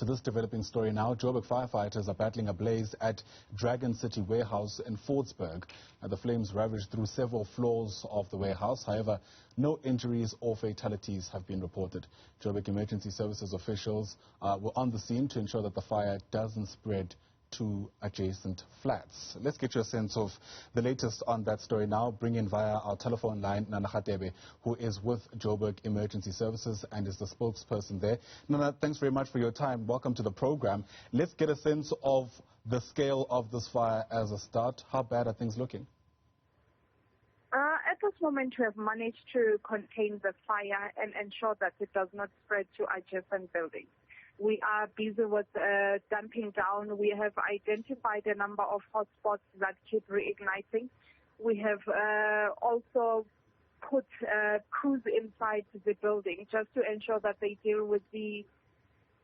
to this developing story now. Joburg firefighters are battling a blaze at Dragon City warehouse in Fordsburg. The flames ravaged through several floors of the warehouse. However, no injuries or fatalities have been reported. Joburg Emergency Services officials were on the scene to ensure that the fire doesn't spread to adjacent flats. Let's get you a sense of the latest on that story now. Bring in via our telephone line Nana Radebe, who is with Joburg Emergency Services and is the spokesperson there. Nana, thanks very much for your time. Welcome to the program. Let's get a sense of the scale of this fire as a start. How bad are things looking? At this moment, we have managed to contain the fire and ensure that it does not spread to adjacent buildings. We are busy with damping down. We have identified a number of hotspots that keep reigniting. We have also put crews inside the building just to ensure that they deal with the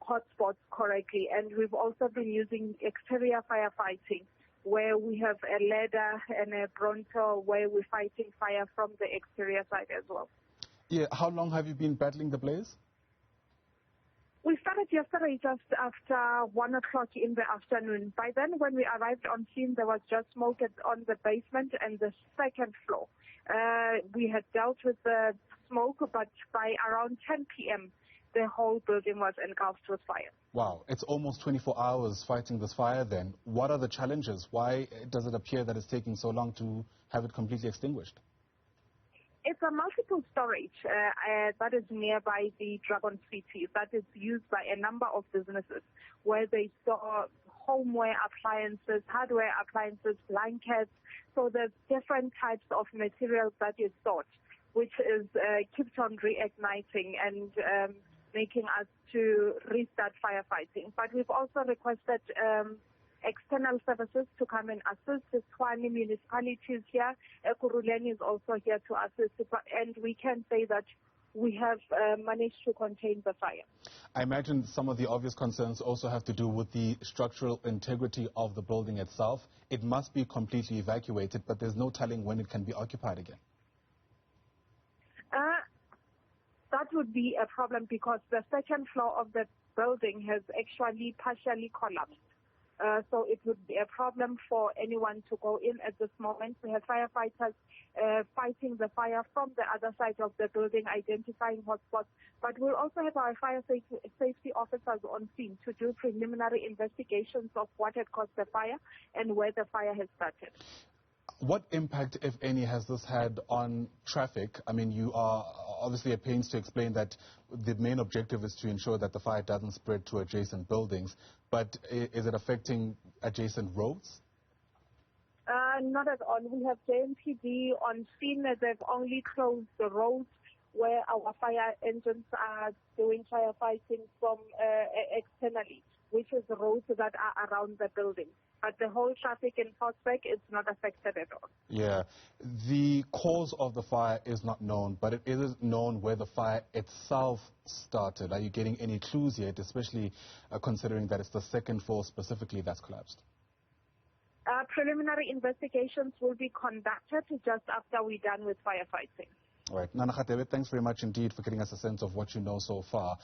hotspots correctly. And we've also been using exterior firefighting, where we have a ladder and a Bronto where we're fighting fire from the exterior side as well. Yeah, how long have you been battling the blaze? We started yesterday just after 1 o'clock in the afternoon. By then, when we arrived on scene, there was just smoke on the basement and the second floor. We had dealt with the smoke, but by around 10 p.m., the whole building was engulfed with fire. Wow, it's almost 24 hours fighting this fire then. What are the challenges? Why does it appear that it's taking so long to have it completely extinguished? It's a multiple storage that is nearby the Dragon City that is used by a number of businesses where they store homeware appliances, hardware appliances, blankets. So there's different types of materials that is stored, which is keeps on reigniting and making us to restart firefighting. But we've also requested external services to come and assist. The Tshwane municipalities here, Ekurhuleni is also here to assist, and we can say that we have managed to contain the fire. I imagine some of the obvious concerns also have to do with the structural integrity of the building itself. It must be completely evacuated, but there's no telling when it can be occupied again. That would be a problem because the second floor of the building has actually partially collapsed. So it would be a problem for anyone to go in at this moment. We have firefighters fighting the fire from the other side of the building, identifying hotspots. But we'll also have our fire safety officers on scene to do preliminary investigations of what had caused the fire and where the fire has started. What impact, if any, has this had on traffic? I mean, you are obviously at pains to explain that the main objective is to ensure that the fire doesn't spread to adjacent buildings, but is it affecting adjacent roads? Not at all. We have JMPD on scene. They've only closed the roads where our fire engines are doing firefighting from externally, which is the roads that are around the building. But the whole traffic in Fordsburg is not affected at all. Yeah. The cause of the fire is not known, but it is known where the fire itself started. Are you getting any clues yet, especially considering that it's the second floor specifically that's collapsed? Preliminary investigations will be conducted just after we're done with firefighting. All right. Nana Radebe, thanks very much indeed for getting us a sense of what you know so far.